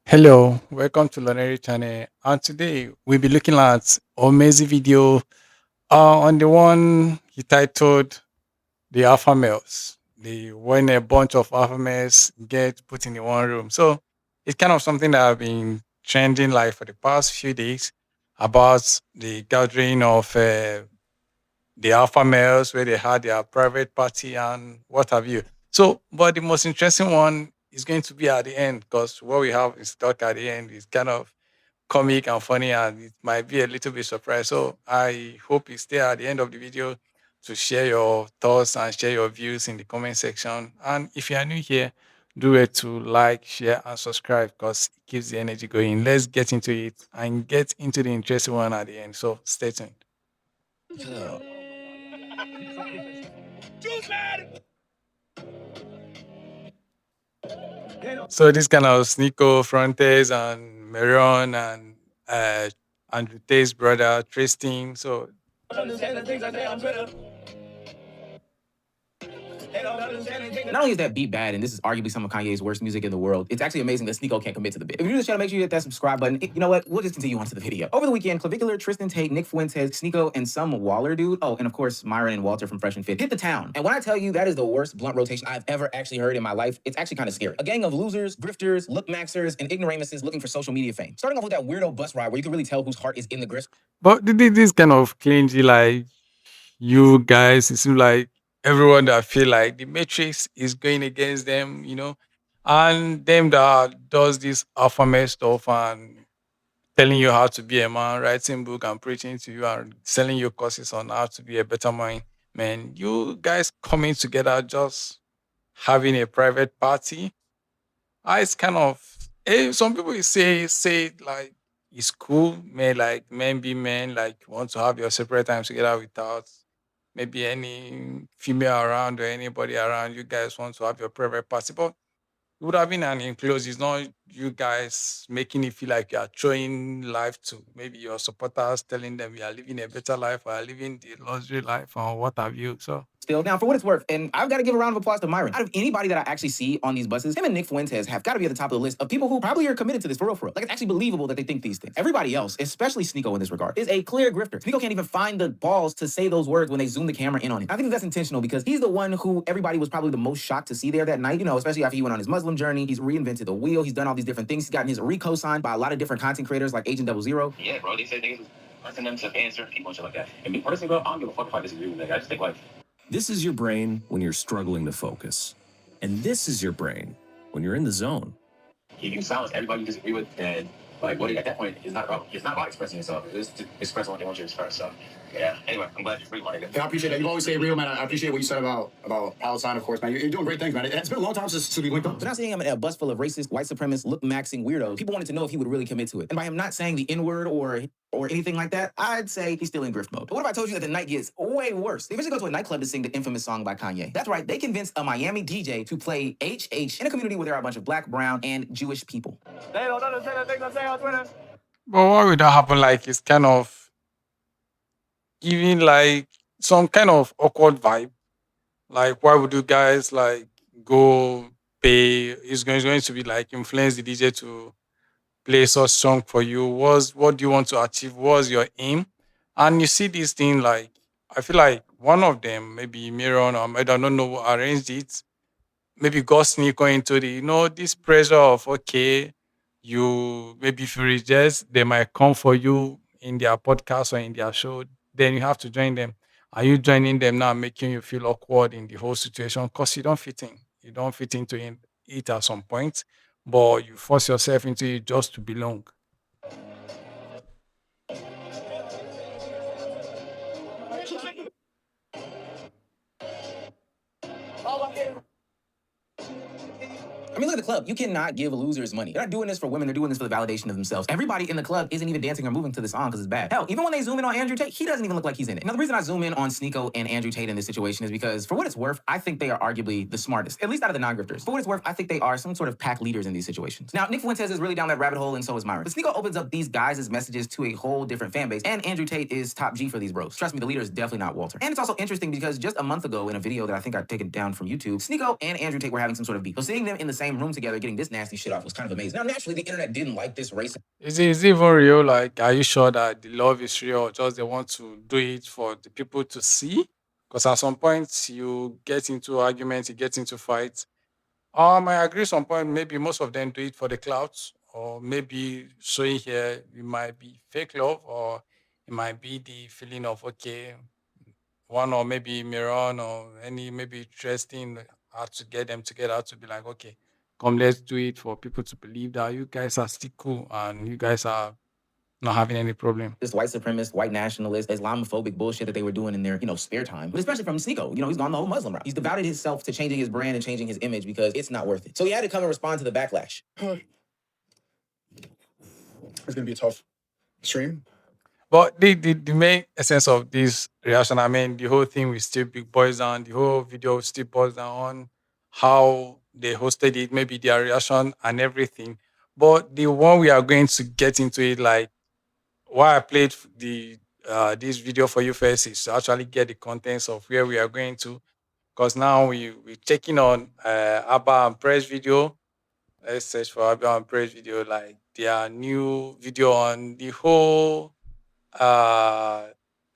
Hello, welcome to Loneri channel. And today we'll be looking at amazing video on the one he titled The Alpha Males. The when a bunch of alpha males get put in the one room. So it's kind of something that I've been trending like for the past few days about the gathering of the alpha males where they had their private party and what have you. So, but the most interesting one is going to be at the end because what we have is stuck at the end is kind of comic and funny and it might be a little bit surprise. So I hope you stay at the end of the video to share your thoughts and share your views in the comment section. And if you are new here, do it to like, share, and subscribe because it keeps the energy going. Let's get into it and get into the interesting one at the end. So stay tuned. So this kind of Sneeko Frontes and Marion and uh Andrew Tate's brother Tristan. So Not only is that beat bad, and this is arguably some of Kanye's worst music in the world, it's actually amazing that Sneeko can't commit to the bit. If you're new to the channel, make sure you hit that subscribe button. You know what? We'll just continue on to the video. Over the weekend, Clavicular, Tristan Tate, Nick Fuentes, Sneeko, and some Waller dude. Oh, and of course, Myron and Walter from Fresh and Fit hit the town. And when I tell you that is the worst blunt rotation I've ever actually heard in my life, it's actually kind of scary. A gang of losers, grifters, look maxers, and ignoramuses looking for social media fame. Starting off with that weirdo bus ride where you can really tell whose heart is in the grist. but this kind of clingy like you guys, it seems like everyone that feel like the matrix is going against them, and them that does this alpha male stuff and telling you how to be a man, writing book and preaching to you and selling you courses on how to be a better man. You guys coming together just having a private party. It's kind of some people say it like it's cool, man. Like men be men, like you want to have your separate time together without maybe any female around or anybody around. You guys want to have your private party, but it would have been an enclosed. It's not you guys making it feel like you are showing life to maybe your supporters, telling them you are living a better life or are living the luxury life or what have you. So Still, now for what it's worth, and I've got to give a round of applause to Myron. Out of anybody that I actually see on these buses, him and Nick Fuentes have got to be at the top of the list of people who probably are committed to this for real, for real. Like, it's actually believable that they think these things. Everybody else, especially Sneeko in this regard, is a clear grifter. Sneeko can't even find the balls to say those words when they zoom the camera in on him. I think that's intentional because he's the one who everybody was probably the most shocked to see there that night, especially after he went on his Muslim journey. He's reinvented the wheel. He's done all these different things. He's gotten his co-signed by a lot of different content creators like Agent Double Zero. Yeah, bro. They said niggas was pressing them to answer people and shit like that. And me personally, bro, I don't give a fuck if I disagree with that. I just think like This is your brain when you're struggling to focus. And this is your brain when you're in the zone. if you silence everybody you disagree with, then like what at that point it's not about expressing yourself. It's just expressing what they want you to express. So yeah. Anyway, I'm glad you're free, my nigga. Yeah, I appreciate that. You always say real, man. I appreciate what you said about Palestine, of course, man. You're doing great things, man. It's been a long time since we linked up. But now seeing him in a bus full of racist, white supremacist, look maxing weirdos, people wanted to know if he would really commit to it. And by him not saying the N-word or anything like that, I'd say he's still in grift mode. But what if I told you that the night gets way worse? They eventually go to a nightclub to sing the infamous song by Kanye. That's right, they convinced a Miami DJ to play HH in a community where there are a bunch of black, brown, and Jewish people. They don't understand the things I say on Twitter. but what would that happen like it's kind of giving like some kind of awkward vibe. Like why would you guys like go pay it's going to be like influence the DJ to play such song for you? What do you want to achieve? What's your aim? And you see this thing like I feel like one of them, maybe Miron or I don't know who arranged it, maybe got sneak into the this pressure of okay, you maybe if you reject, they might come for you in their podcast or in their show, then you have to join them. Are you joining them now, making you feel awkward in the whole situation? Because you don't fit in. You don't fit into it at some point, but you force yourself into it just to belong. I mean, look at the club. You cannot give losers money. They're not doing this for women. They're doing this for the validation of themselves. Everybody in the club isn't even dancing or moving to this song because it's bad. Hell, even when they zoom in on Andrew Tate, he doesn't even look like he's in it. Now, the reason I zoom in on Sneeko and Andrew Tate in this situation is because, for what it's worth, I think they are arguably the smartest, at least out of the non-grifters. For what it's worth, I think they are some sort of pack leaders in these situations. Now, Nick Fuentes is really down that rabbit hole, and so is Myron. But Sneeko opens up these guys' messages to a whole different fan base, and Andrew Tate is top G for these bros. Trust me, the leader is definitely not Walter. And it's also interesting because just a month ago in a video that I think I'd taken down from YouTube, Sneeko and Andrew Tate were having some sort of beef. So seeing them in the same same room together getting this nasty shit off was kind of amazing. Now, naturally, the internet didn't like this race. Is it even real? Like, are you sure that the love is real, or just they want to do it for the people to see? Because at some point you get into arguments, you get into fights. I agree. Some point, maybe most of them do it for the clouds, or maybe showing here it might be fake love, or it might be the feeling of okay, one or maybe Miran or any maybe interesting how to get them together to be like okay, come let's do it for people to believe that you guys are still cool and you guys are not having any problem. This white supremacist, white nationalist, Islamophobic bullshit that they were doing in their, spare time. But especially from Sneeko, he's gone the whole Muslim route. He's devoted himself to changing his brand and changing his image because it's not worth it. So he had to come and respond to the backlash. It's gonna be a tough stream. But the main essence of this reaction, I mean, the whole thing will still be boils down, the whole video still boils down on how they hosted it, maybe their reaction and everything. But the one we are going to get into it, like why I played the this video for you first is to actually get the contents of where we are going to. Because now we're checking on Abba and Press video. Let's search for Abba and Press video, like their new video on the whole uh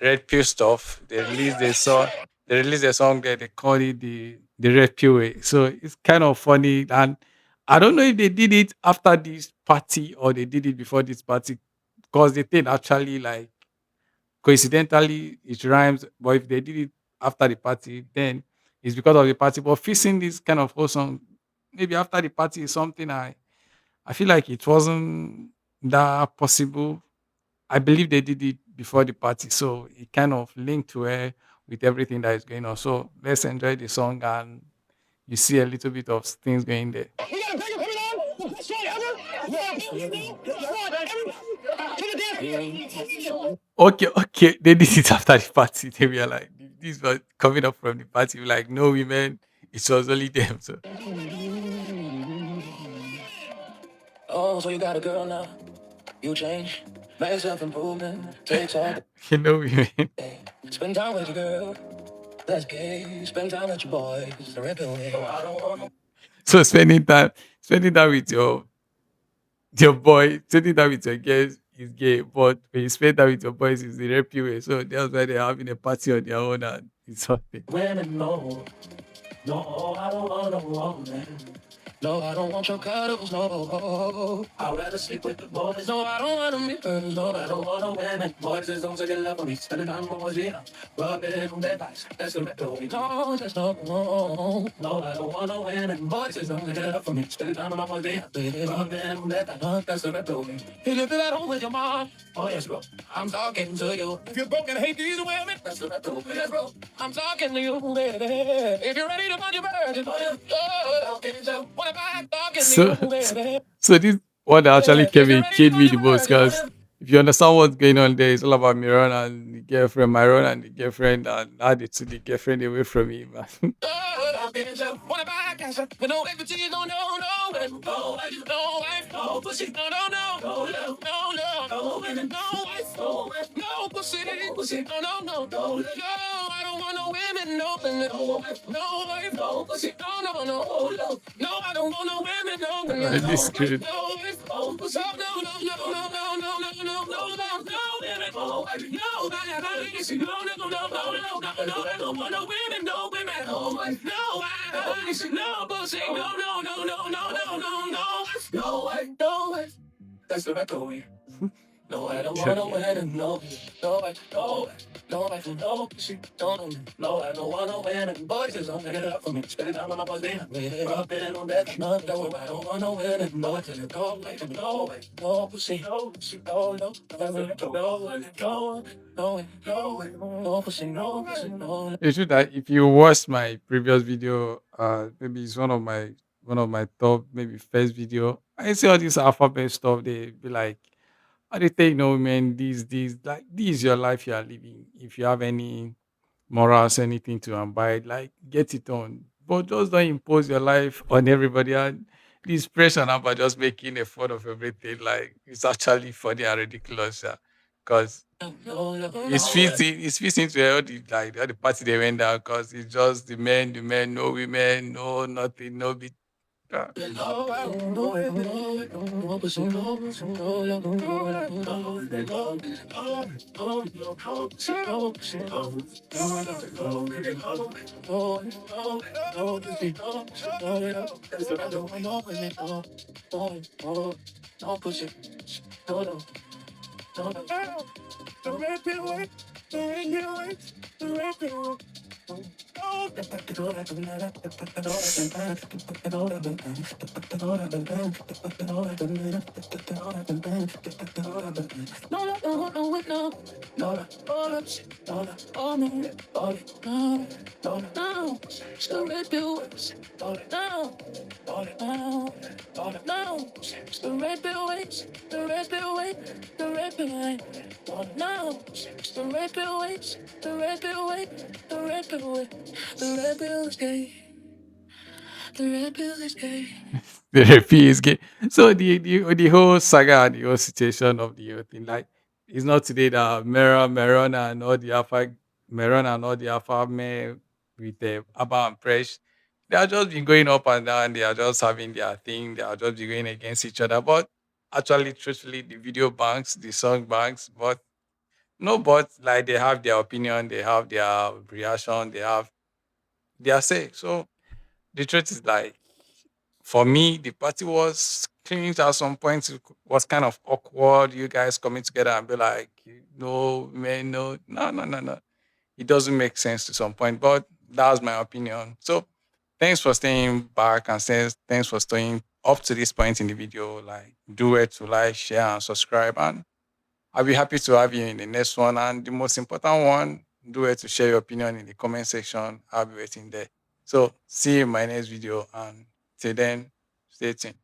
Red Pill stuff. They released a song that they call it the Red Pill way. So it's kind of funny. And I don't know if they did it after this party or they did it before this party. Because the thing actually like coincidentally it rhymes, but if they did it after the party, then it's because of the party. But fixing this kind of whole song, maybe after the party is something I feel like it wasn't that possible. I believe they did it before the party, so it kind of linked to her with everything that is going on. So let's enjoy the song and you see a little bit of things going there. We got a banger coming on. The best song ever. Okay, okay, they did it after the party. They were like, this was coming up from the party. We're like, no women, it was only them. So Oh, so you got a girl now. You change. Make self improvement. Takes all you know women. day. Spend time with your girl. That's gay. Spend time with your boys. The Redpill way. I don't want So spending time with your boy, spending time with your girls is gay, but when you spend time with your boys is the rape way. So that's why they're having a party on their own and it's something. women, no. No, I don't want no woman. No, I don't want your cuddles, no. I'd rather sleep with the boys. No, I don't want to meet girls. No, I don't want no women. Boys just don't take a love for me. Spending time with boys, yeah. Rubbing on their backs. That's the better way. No, just no. No, I don't want no women. Boys just don't take a love for me. Spending time with my boys, yeah. Rubbing on their backs. That's the better way. You live at home with your mom. Oh, yes, bro. I'm talking to you. If you're broken, hate these women. That's the better way. Yes, bro. I'm talking to you, baby. If you're ready to find your virgin, oh, okay, so what am I talking So to you, baby? so this one actually If you're ready killed to me find the your most because virgin, if you understand what's going on there, it's all about Miran and the girlfriend, Myron and the girlfriend, and how they took the girlfriend away from him. oh, okay, so what am I cancer? But no expertise, no wife, no pussy, no women, no wife, no pussy, no, I don't want no women, no women, no wife, no pussy, no, I don't want no women, no women, This kid. no wife, no pussy, no women, no wife, no, I don't want no women, no women, no wife, no, no pussy, no wife, no wife. That's the right way. No, I don't wanna win, no, no, no, she don't, no, I don't wanna win, boys is on it up for me, spend time on my boys, rubbing on that, no, I don't wanna win, no, I tell you, go away, no, pussy, no, pussy, no. It's true that if you watch my previous video, maybe it's one of my top, maybe first video. I see all this alphabet stuff. They be like, "How they take no man? These like this is your life you are living. If you have any morals, anything to abide, like get it on. But just don't impose your life on everybody. And this pressure now by just making a fun of everything, like it's actually funny and ridiculous, because it's fits into all the like all the party they went down because it's just the men, no women, no nothing, no bit. Yeah. No, I don't know it, no, it don't know, but some know, y'all don't know it, I don't know it, they know, don't push it, no, no, no, no. The red pill way, the red pill way, the red pill way. No, the red pill waits, the red pill wait, the red pill wait, the red pill is gay, the red pill is gay. The referee is gay. So the whole saga, the whole situation of the whole thing, like it's not today that Meron and all the alpha men with the Abba and Presh, they are just been going up and down. They are just having their thing. They are just been going against each other. But actually, truthfully, the video banks, the song banks, but no, but like they have their opinion, they have their reaction, they have their say. So the truth is like for me, the party was cringe at some point. It was kind of awkward. You guys coming together and be like, no, man, no, no, no, no, no. It doesn't make sense to some point, but that was my opinion. So thanks for staying back and thanks for staying up to this point in the video. Like, do it to like, share, and subscribe. And I'll be happy to have you in the next one. And the most important one, do it to share your opinion in the comment section. I'll be waiting there. So see you in my next video. And till then, stay tuned.